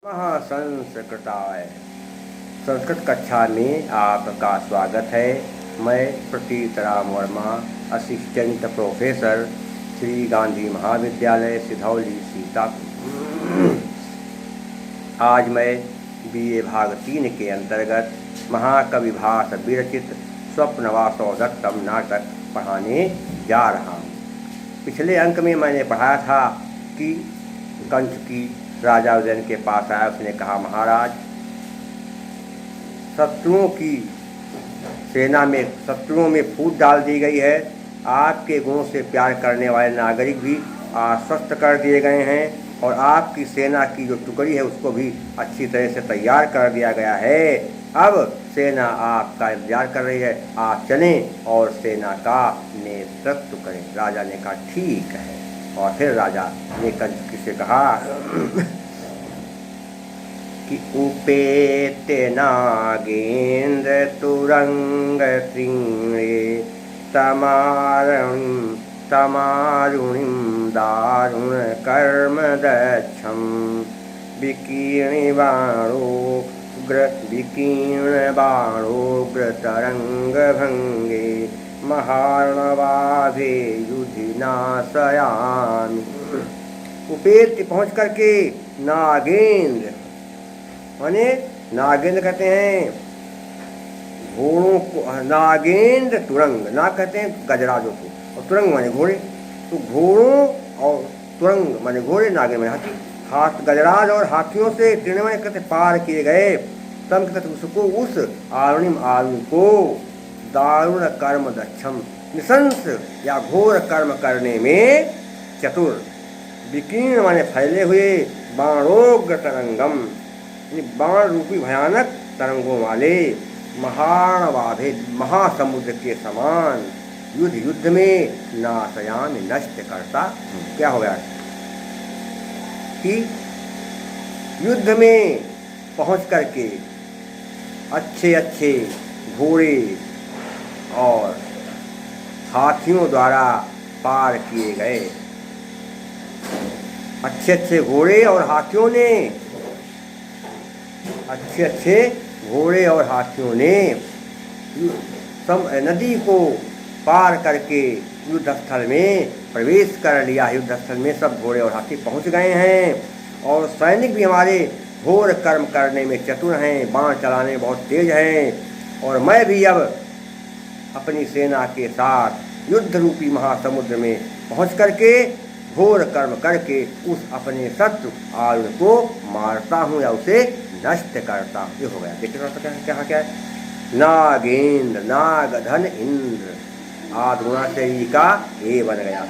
महासंस्कृताय। संस्कृत कक्षा में आपका स्वागत है। मैं प्रतीत राम वर्मा, असिस्टेंट प्रोफेसर, श्री गांधी महाविद्यालय सिधौली सीतापुर। आज मैं BA भाग 3 के अंतर्गत महाकवि भास विरचित स्वप्नवासो दत्तम नाटक पढ़ाने जा रहा हूँ। पिछले अंक में मैंने पढ़ाया था कि कंस की राजा उदयन के पास आया। उसने कहा, महाराज, शत्रुओं की सेना में शत्रुओं में फूट डाल दी गई है। आपके गुणों से प्यार करने वाले नागरिक भी आश्वस्त कर दिए गए हैं और आपकी सेना की जो टुकड़ी है उसको भी अच्छी तरह से तैयार कर दिया गया है। अब सेना आपका इंतजार कर रही है, आप चलें और सेना का नेतृत्व करें। राजा ने कहा, ठीक है। और फिर राजा ने कंस से कहा कि उपेत नागेन्द्र तुरंग त्रिंगे तमारुणिम दारुण कर्म दक्षम विकीर्ण बाणोग्र तरंग भंगे महार्णवाभे युधि नाशयामि। उपेत पहुँच करके नागेंद्र, माने नागेंद्र कहते हैं घोड़ों को, नागेंद्र तुरंग, नाग कहते हैं गजराजों को और तुरंग माने घोड़े। तो घोड़ों और तुरंग माने घोड़े, नागेंद्र माने हाथी। हाथ गजराज और हाथियों से तृणमय कहते पार किए गए। तम कहते उसको, उस आरुणिम आरु को, दारुण कर्म दक्षम, निशंस या घोर कर्म करने में चतुर, विकीर्ण माने फैले हुए, बाणोग्र तरंगम बाण रूपी भयानक तरंगों वाले, महार्णवाभे महासमुद्र के समान, युद्ध में नाशयामि नष्ट करता। क्या हो गया कि युद्ध में पहुंच करके अच्छे अच्छे घोड़े और हाथियों द्वारा पार किए गए। अच्छे अच्छे घोड़े और हाथियों ने, अच्छे अच्छे घोड़े और हाथियों ने नदी को पार करके युद्ध स्थल में प्रवेश कर लिया। युद्ध स्थल में सब घोड़े और हाथी पहुंच गए हैं और सैनिक भी हमारे घोर कर्म करने में चतुर हैं, बाण चलाने में बहुत तेज हैं। और मैं भी अब अपनी सेना के साथ युद्ध रूपी महासमुद्र में पहुंच करके घोर कर्म करके उस अपने शत्रु आरुण को मारता हूँ या उसे नष्ट करता हूँ। ये हो गया। देखिए क्या क्या है, नागेंद्र, नाग धन इंद्र, आधुना से ई का ए बन गया।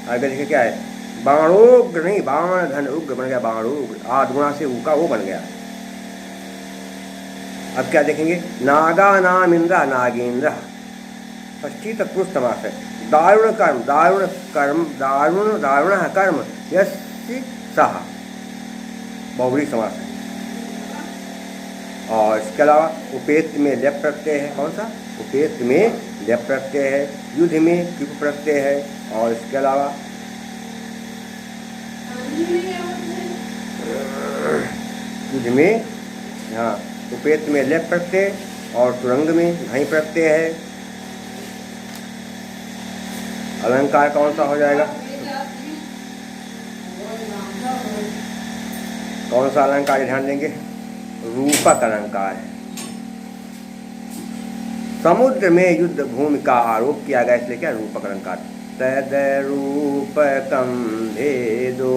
आगे देखिए क्या है, बाणोग्र नहीं, बाण धन उग्र बन गया, बाणोग्र, आधुना से ऊ का वो बन गया। अब क्या देखेंगे, नागा नाम इंद्र नागेंद्र, षष्ठी तत्पुरुष समास है। दारुण कर्म, दारुण कर्म, दारुण कर्म यस्य सह, बहुव्रीहि समास है। और इसके अलावा उपेत में लेप प्रत्यय है। कौन सा? उपेत में लेप प्रत्यय है। युद्ध में क्युप प्रत्यय है। और इसके अलावा युद्ध में, हाँ, उपेत में लेप प्रत्यय और तुरंग में घई प्रत्यय है। अलंकार कौन सा हो जाएगा? कौन सा अलंकार, ध्यान देंगे, रूपक अलंकार है। समुद्र में युद्ध भूमि का आरोप किया गया, इसलिए क्या रूपक अलंकार। तद रूपकम भेदो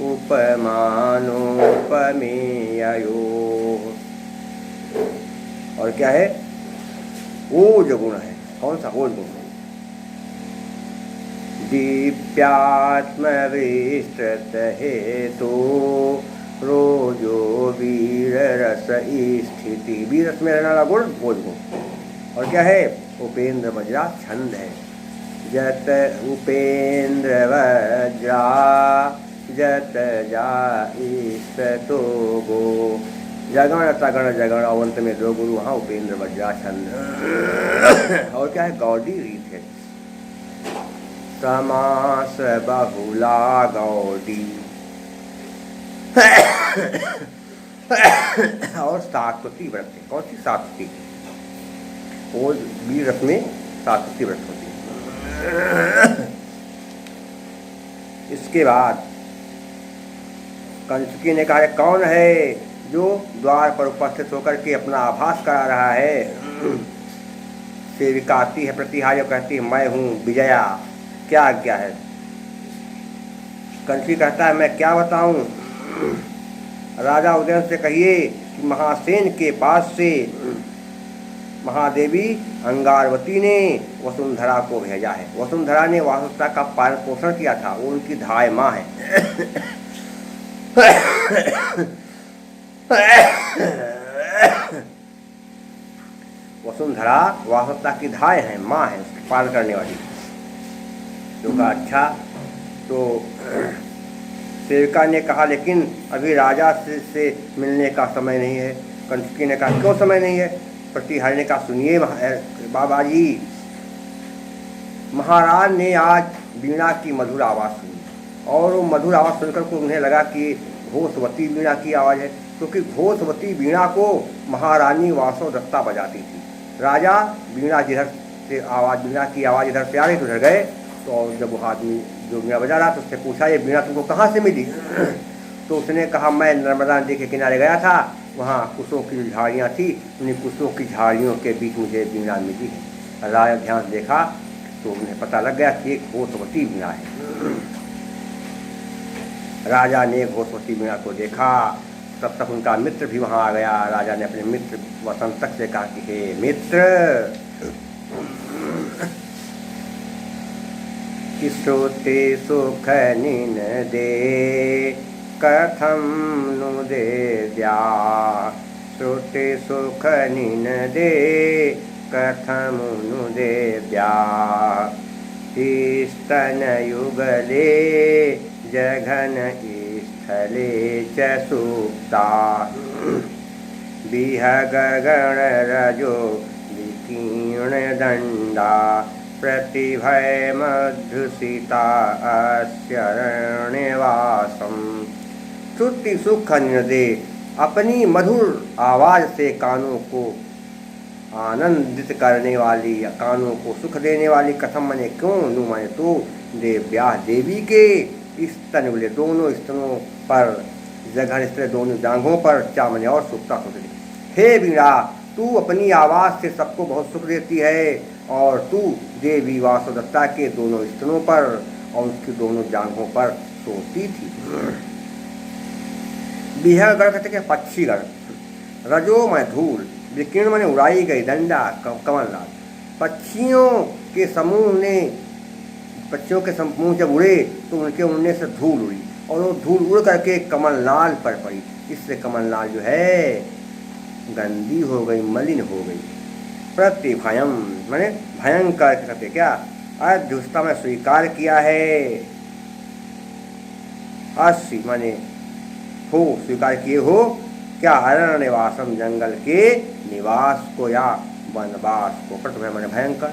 उपमानोपमेयो। और क्या है, ओज गुण है। कौन सा? ओज गुण। दीप्यात्मविस्तृत हेतु रोजो वीर रस स्थिति, वीर रस में रहने वाला गुण ओज गुण। और क्या है, उपेंद्र वज्रा छंद है। जत उपेंद्र वज्रा जत जाइस्तो गो, जगण तगण जगण, अवंत में दो गुरु, वहाँ उपेंद्र वज्रा छंद। और क्या है, गौडी रीत है। समास बहुला गौडी, और सात्वती व्रत है। कौन सी सात्वती? वो वीर रस में सात्वती व्रत होती है। इसके बाद कंचुकी ने कहा, कौन है जो द्वार पर उपस्थित होकर के अपना आभास करा रहा है? सेविका आती है प्रतिहार्य, कहती है मैं हूँ विजया, क्या आज्ञा है? कंचुकी कहता है मैं क्या बताऊं? राजा उदयन से कहिए कि महासेन के पास से महादेवी अंगारवती ने वसुंधरा को भेजा है। वसुंधरा ने वासुदेवता का पालन पोषण किया था, वो उनकी धाय माँ है। वसुंधरा वासुदेवता की धाय है, माँ है, उसकी पालन करने वाली। तो कहा अच्छा। तो सेविका ने कहा लेकिन अभी राजा से मिलने का समय नहीं है। कंचुकी ने कहा क्यों समय नहीं है? प्रतिहारी ने कहा सुनिए बाबा जी, महाराज ने आज वीणा की मधुर आवाज़ सुनी और वो मधुर आवाज़ सुनकर को उन्हें लगा कि घोषवती वीणा की आवाज़ है, क्योंकि घोषवती वीणा को महारानी वासवदत्ता बजाती थी। राजा वीणा जिधर से वीणा की आवाज़ इधर से आ रही तो उधर गए। तो जब वो आदमी जो वीणा बजा रहा तो उससे पूछा ये वीणा तुमको कहाँ से मिली? तो उसने कहा मैं नर्मदा नदी के किनारे गया था, वहाँ कुशों की जो झाड़ियाँ थी, उन्हीं कुशों की झाड़ियों के बीच मुझे वीणा मिली है। राजा ध्यान देखा तो उन्हें पता लग गया कि एक घोषवती वीणा है। राजा ने घोषवती वीणा को देखा, तब तक उनका मित्र भी वहाँ आ गया। राजा ने अपने मित्र वसंतक से कहा कि हे मित्र, श्रुति सुख निनदे कथम नु देव्या, श्रुति सुख निनदे कथम नु देव्या, स्तन युगले जघन स्थले च सुप्ता, विहग गण रजो विकीर्ण दंडा, प्रतिभय मधुसिता अस्यरण्यवासम। श्रुति सुख निनदे, अपनी मधुर आवाज़ से कानों को आनंदित करने वाली, कानों को सुख देने वाली, कथम मने क्यों, नु मने तो, देव्या देवी के स्तन बोले दोनों स्तनों पर, जघन स्तर दोनों जांघों पर, चा मने और सुखता सुख। हे वीणा, तू अपनी आवाज़ से सबको बहुत सुख देती है और तू देवी वासुदेवता के दोनों स्तनों पर और उसकी दोनों जांघों पर सोती थी। विहगण कहते हैं पक्षीगण, रजो में धूल, विकीर्ण माने उड़ाई गई, दंडा कमलनाथ, पक्षियों के समूह जब उड़े तो उनके उड़ने से धूल उड़ी और वो धूल उड़ करके कमलनाल पर पड़ी। इससे कमलनाल जो है गंदी हो गई, मलिन हो गई। प्रतिभयम माने भयंकर कहते क्या, अध्युष्टा में स्वीकार किया है, अस्सी माने हो, स्वीकार किए हो क्या, अरण्य निवासम जंगल के निवास को या वनवास को। प्रतिभय माने भयंकर।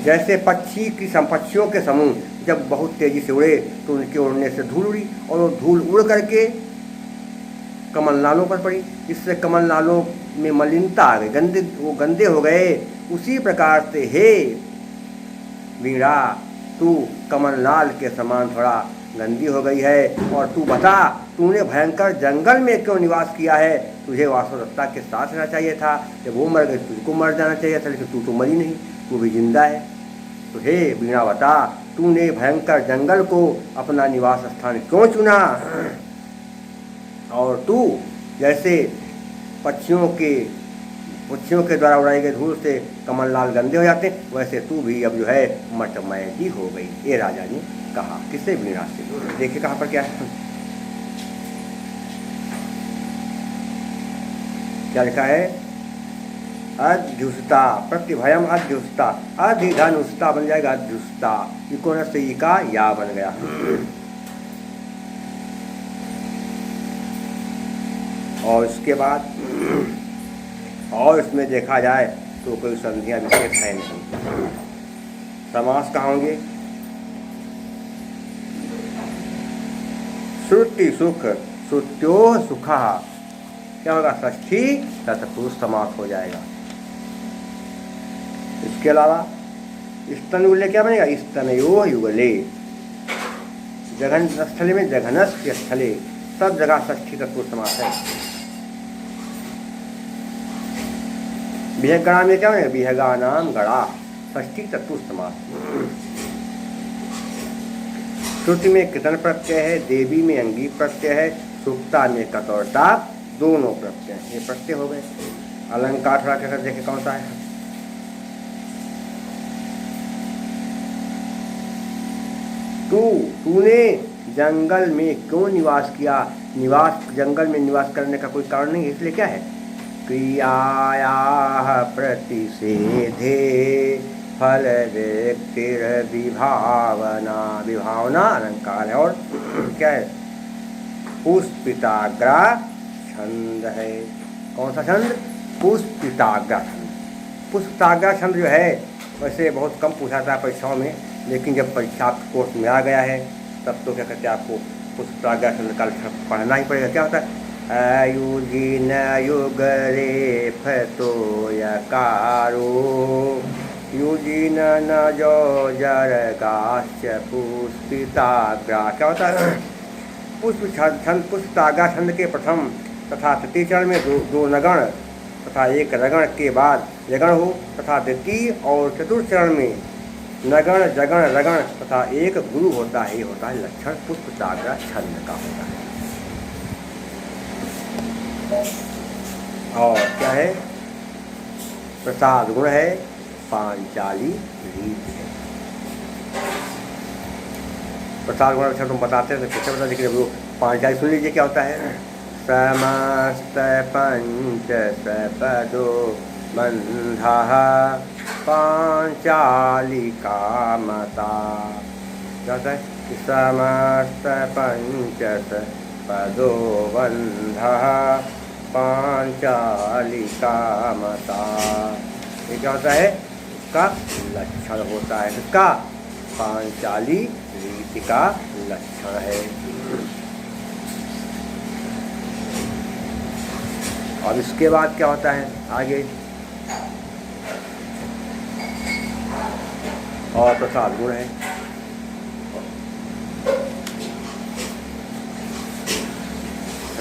जैसे पक्षियों के समूह जब बहुत तेजी से उड़े तो उनके उड़ने से धूल उड़ी और वो धूल उड़ करके कमलनालों पर पड़ी, इससे कमलनालों में मलिनता आ गई, वो गंदे हो गए। उसी प्रकार से हे वीणा, तू कमलनाल के समान थोड़ा गंदी हो गई है। और तू बता, तूने भयंकर जंगल में क्यों निवास किया है? तुझे वासुदेवता के साथ रहना चाहिए था। जब वो मर गई तुझको मर जाना चाहिए था, लेकिन तू तो मरी नहीं, तू भी जिंदा है। तो हे वीणा बता, तूने भयंकर जंगल को अपना निवास स्थान क्यों चुना? और तू जैसे पक्षियों के द्वारा उड़ाई गई धूल से कमलनाल गंदे हो जाते, वैसे तू भी अब जो है मटमैली हो गई। ये राजा ने कहा, किससे? वीणा से। देखिए कहाँ पर क्या है, क्या लिखा है, अध्युष्टा, प्रतिभयम अध्युष्टा, अधिधनुष्टा बन जाएगा अध्युष्टा, इकोन से ई का या बन गया। और इसके बाद और इसमें देखा जाए तो कोई संधियां विशेष है नहीं। समास कहाँ होंगे? श्रुति सुख श्रुत्यो सुखा, क्या होगा? षष्ठी तत्पुरुष समास हो जाएगा। इसके अलावा स्तन युगले क्या बनेगा? स्तनयो युगले, जघन स्थले में जघनस्य स्थले, सब जगह षष्ठी तत्पुरुष समास है। विहगणा में क्या बनेगा? विहगा नाम गणा, षष्ठी तत्पुरुष समास। श्रुति में कृतन प्रत्यय है, देवी में अंगी प्रत्यय है, सुक्ता में कतौरता, दोनों प्रत्यय हैं। ये प्रत्यय हो गए। अलंकार थोड़ा कहकर देखे कौन सा है? तूने जंगल में क्यों निवास किया? निवास, जंगल में निवास करने का कोई कारण नहीं, इसलिए क्या है? क्रियाया प्रतिषेधे फल व्यक्तिर विभावना, विभावना अलंकार है। और क्या है? पुष्पिताग्रा छंद है। कौन सा छंद? पुष्पिताग्रा छंद। पुष्पिताग्रा छंद जो है वैसे बहुत कम पूछा था परीक्षाओं में, लेकिन जब परीक्षा कोर्स में आ गया है तब तो क्या कहते हैं, आपको पुष्पिताग्रा छंद का पढ़ना ही पड़ेगा। क्या होता है? अयुजिन युगरे फतो यकारो युजिन न जो जरगाश्च पुष्पिताग्रा। क्या होता है? पुष्प छंद, पुष्पिताग्रा छंद के प्रथम तथा तृतीय चरण में दो नगण तथा एक रगण के बाद यगण हो, तथा द्वितीय और चतुर्थ चरण में नगण जगण रगण तथा एक गुरु होता है। ये होता है लक्षण पुष्पिताग्रा छंद का होता है। और क्या है? प्रसाद गुण है, पांचाली रीत है। प्रसाद गुण अच्छा तुम बताते हैं तो कैसे बता, लेकिन वो पांचाली सुन लीजिए क्या होता है। समस्त पंच सपदो बंधः पांचालिका मता। क्या होता है? समस्त पंच सपदो बंधः पांचालिका मता। ये क्या होता है? उसका लक्षण होता है। इसका पांचाली रीति का लक्षण है। और इसके बाद क्या होता है आगे? और प्रसाद गुण है।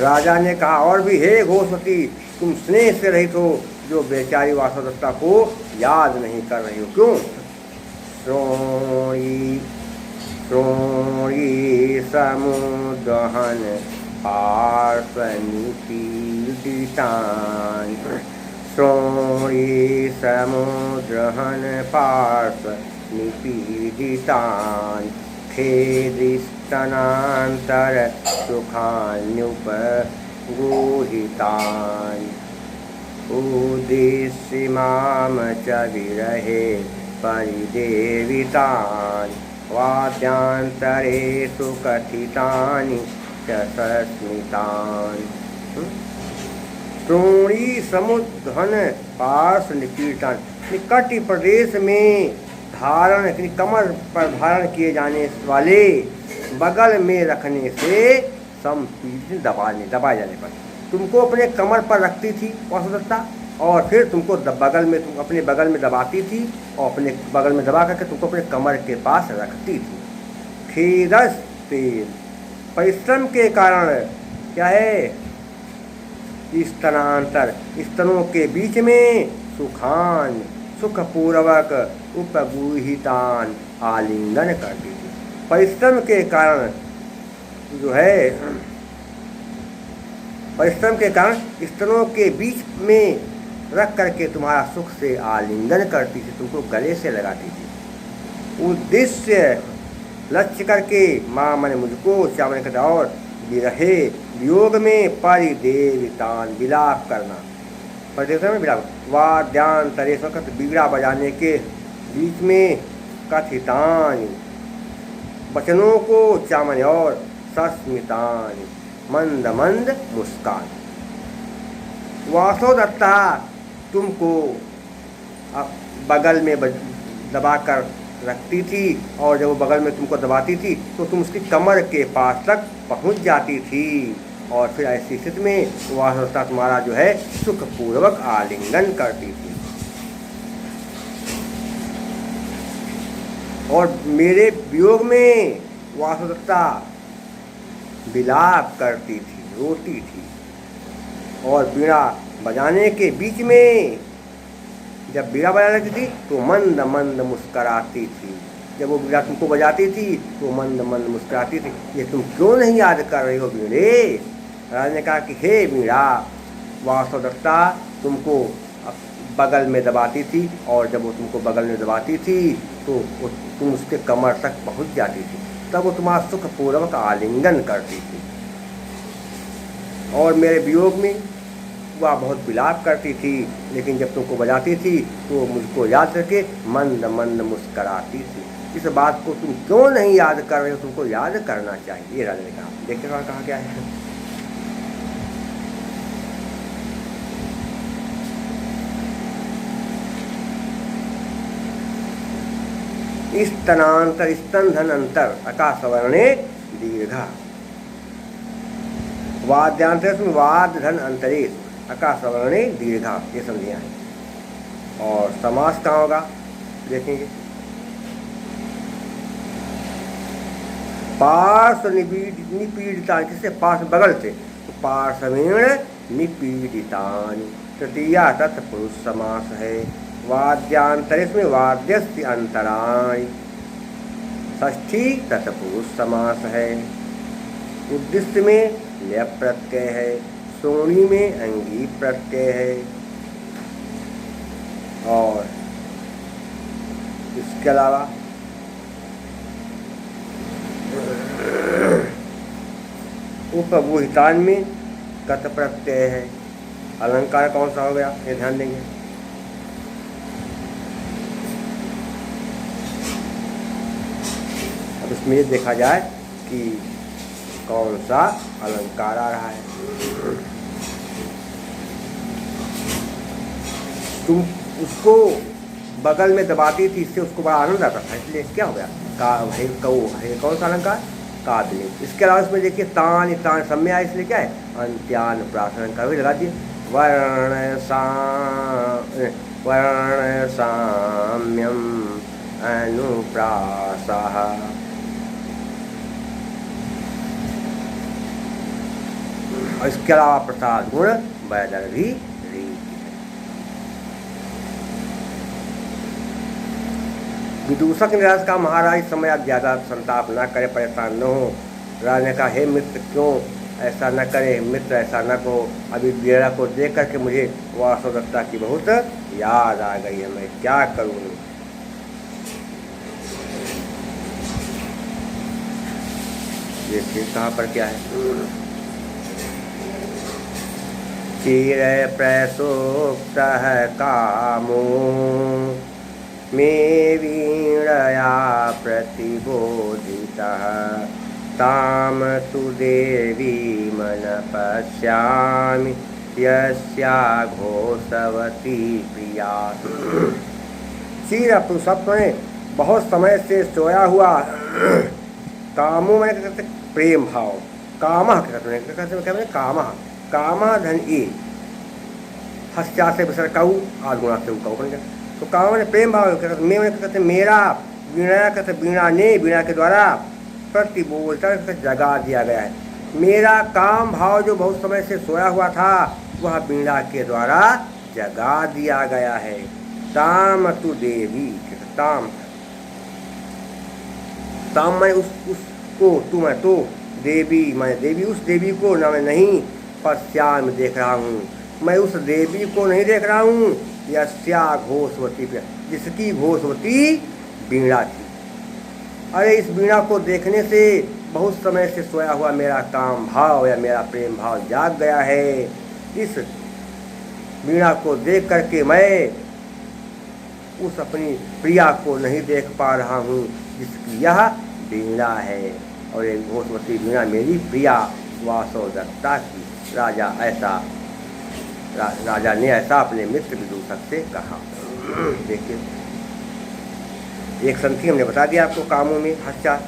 राजा ने कहा, और भी हे घोषवती, तुम स्नेह से रहित हो जो बेचारी वासवदत्ता को याद नहीं कर रही हो। क्यों? श्रोणी श्रोणी समुदहन पार्श्वनिपीडितान्, श्रोणी समुद्रहन पार्श्वनिपीडितान् खेदिस्तनान्तर सुखान्युपगूहितान् उद्दिश्य माम च विरहे परिदेवितान् वाद्यांतरेषु कथितानि च सस्मितान्। श्रोणी समुद्रहन पार्श्व निपीड़ितान्, निकट प्रदेश में धारण, कमर पर धारण किए जाने वाले, बगल में रखने से संपीड़ित, दबाए जाने पर तुमको अपने कमर पर रखती थी वासुदत्ता, और फिर तुमको बगल में, तुम अपने बगल में दबाती थी और अपने बगल में दबा करके तुमको अपने कमर के पास रखती थी। खेदस तेज, परिश्रम के कारण क्या है? स्तनांतर, स्तनों के बीच में सुखान, सुखपूर्वक उपगूहितान, आलिंगन करती थी। परिश्रम के कारण जो है, परिश्रम के कारण स्तनों के बीच में रख करके तुम्हारा सुख से आलिंगन करती थी, तुमको गले से लगाती थी। उद्देश्य लक्ष्य करके माँ मैंने मुझको, क्या मैंने कहता, और विरहे वियोग में परिदेवितान, विलाप करना, परिदेवता में विलाप, वाद्यांतरेश वक्त बिगड़ा बजाने के बीच में कथितान, वचनों को चामन, और सस्मितान, मंद मंद मुस्कान। वासवदत्ता तुमको बगल में दबाकर रखती थी और जब वो बगल में तुमको दबाती थी तो तुम उसकी कमर के पास तक पहुंच जाती थी। और फिर ऐसी स्थिति में वासवदत्ता तुम्हारा जो है सुखपूर्वक आलिंगन करती थी और मेरे वियोग में वासवदत्ता विलाप करती थी, रोती थी। और बीड़ा बजाने के बीच में जब बीड़ा बजा रही थी तो मंद मंद मुस्कराती थी। जब वो बीड़ा तुमको बजाती थी तो मंद मंद मुस्कराती थी। ये तुम क्यों नहीं याद कर रही हो बीड़े? राजा ने कहा कि हे बीड़ा, वासवदत्ता तुमको बगल में दबाती थी और जब वो तुमको बगल में दबाती थी तो तुम उसके कमर तक पहुंच जाती थी, तब वो तुम्हारा सुखपूर्वक आलिंगन करती थी। और मेरे वियोग में वह बहुत विलाप करती थी, लेकिन जब तुमको बजाती थी तो मुझको याद करके मंद मंद मुस्कराती थी। इस बात को तुम क्यों नहीं याद कर रहे हो? तुमको याद करना चाहिए। राजा ने कहा, देखिए कहा क्या है। स्तनांतर स्तन धन अंतर आकाशवर्णे दीर्घा वाद्यांतर वाद धन अंतरेश आकाशवर्णे दीर्घा, ये समझिए है। और समास कहाँ होगा देखेंगे। पार्श्व निपीड़िता, किससे? पार्श्व बगल से, तो पार्श्वेण निपीड़ितानि तृतीया तत्पुरुष समास है। वाद्यांतरेश में वाद्यस्य अंतराणि षष्ठी तत्पुरुष समास है। उद्दिष्ट में लय प्रत्यय है। सोनी में अंगी प्रत्यय है। और इसके अलावा उपगुहितान में कत प्रत्यय है। अलंकार कौन सा हो गया ये ध्यान देंगे। अब इसमें ये देखा जाए कि कौन सा अलंकार आ रहा है। तुम उसको बगल में दबाती थी, इससे उसको बड़ा आनंद आता था, इसलिए क्या हो गया कौन सा अलंकार? कादली। इसके अलावा इसमें देखिए तान तान सब में आया, इसलिए क्या है? अंत्यान प्रासन का भी लगा दिए। वर्ण साम्यम अनुप्रासः। और इसके अलावा प्रसाद गुण वैदर्भी विदूषक निराश का महाराज, इस समय आप ज़्यादा संताप न करें, परेशान न हो। राजा ने कहा, हे मित्र क्यों ऐसा न करे, मित्र ऐसा न कहो। अभी बीड़ा को देख करके मुझे वासवदत्ता की बहुत याद आ गई है, मैं क्या करूँ। देखिए कहाँ पर क्या है। चिर प्रसोक्त कामो मे वीणया प्रतिबोधितः ताम तु देवी मन पश्यामि यस्या घोषवती प्रिया। चिर पुरुषत्व में बहुत समय से सोया हुआ कामो मैंने कहते प्रेम भाव, कामः कहते कामः कामः धन ए हस्या से विसर्ग काऊ आदगुणा से काऊ। तो काम मैंने प्रेम भाव कहते मेरा वीणा कहते वीणा ने वीणा के द्वारा प्रतिबोधता जगा दिया गया है। मेरा काम भाव जो बहुत समय से सोया हुआ था वह वीणा के द्वारा जगा दिया गया है। ताम तु देवी, ताम ताम मैं उसको, तू मैं तो, देवी मैं देवी, उस देवी को ना मैं नहीं पश्चान में देख रहा हूँ, मैं उस देवी को नहीं देख रहा हूँ। यस्या घोषवती, जिसकी घोषवती वीणा थी। अरे इस वीणा को देखने से बहुत समय से सोया हुआ मेरा काम भाव या मेरा प्रेम भाव जाग गया है। इस वीणा को देख करके मैं उस अपनी प्रिया को नहीं देख पा रहा हूँ जिसकी यह वीणा है। और एक घोषवती वीणा मेरी प्रिया वासवदत्ता की। राजा ने ऐसा अपने मित्र विदूषक से कहा। देखिए एक संधि हमने बता दिया आपको कामों में हस्या।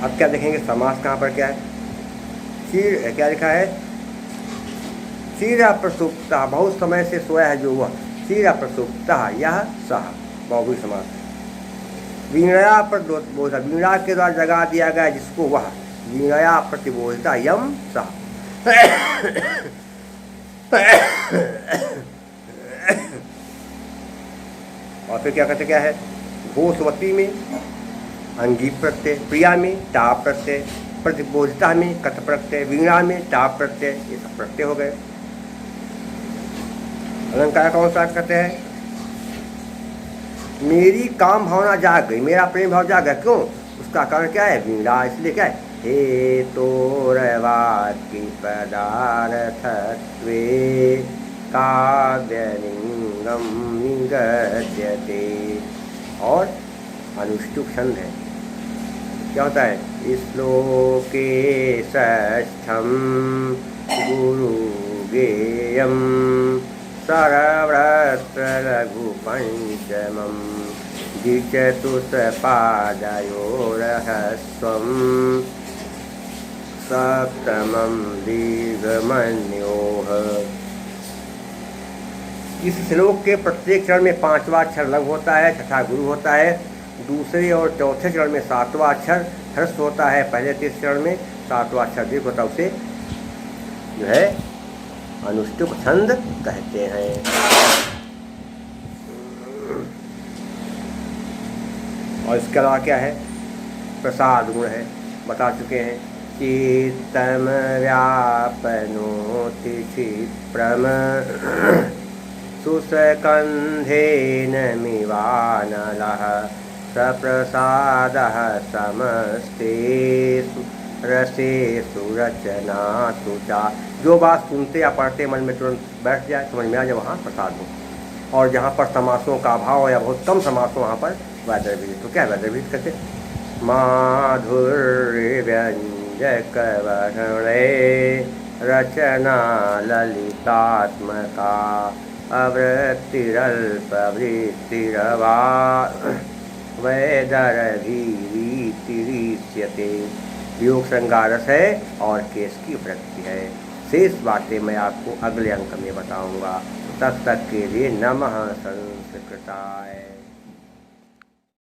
अब क्या देखेंगे समास कहाँ पर क्या है। क्षीर क्या लिखा है, क्षीरा प्रसुप्ता, बहुत समय से सोया है जो वह, क्षीरा प्रसुप्ता यह सह, बहुब्रीहि समास। वीणया प्रतिबोधिता, वीणा के द्वारा जगा दिया गया जिसको वह, वीणया प्रतिबोधिता यम सह। और फिर क्या कहते क्या है, घोषवती में अंगी प्रत्यय, प्रिया में टाप प्रत्यय, प्रतिबोधिता में कथ प्रत्यय, वीणा में टाप प्रत्यय, ये सब प्रत्यय हो गए। अलंकार कौन सा कहते हैं, मेरी काम भावना जाग गई, मेरा प्रेम भाव जाग गया, क्यों, उसका कारण क्या है, वीणा, इसलिए क्या है, हे तोरवाक्य पदार्थत्वे काव्यलिंगम निगद्यते। और अनुष्टुप छंद है, क्या होता है, श्लोके षष्ठम गुरु गेयम सरव्रत लघु पंचमम द्विचतुष्पादयोरहस्वं सप्तमं दीर्घमन्योः। इस श्लोक के प्रत्येक चरण में 5वां अक्षर लघु होता है, छठा गुरु होता है, दूसरे और चौथे चरण में 7वां अक्षर ह्रस्व होता है, पहले 3 चरण में 7वां अक्षर दीर्घ होता है, उसे जो है अनुष्टुप छंद कहते हैं। और इसके अलावा क्या है, प्रसाद गुण है, बता चुके हैं, चित्तम व्यापनोति क्षिप्रम सुसकंधेन मिवानलः सप्रसादः समस्तेषु रसेषु रचनासु चा। जो बात सुनते या पढ़ते मन में तुरंत बैठ जाए, समझ में आ जाए, वहाँ प्रसाद हो। और जहाँ पर समासों का अभाव या बहुत कम समास हो वहाँ पर वैदर्भित। तो क्या वैदर्भित कहते, माधुर्य व्यंजक वर्णे रचना ललितात्मका अवृत्तिरल्पवृत्तिरवा वैदर्भिरीतिरीष्यते। योग श्रृंगार रस है और केश की वृत्ति है। शेष बातें मैं आपको अगले अंक में बताऊंगा। तब तक के लिए नमः संस्कृताय।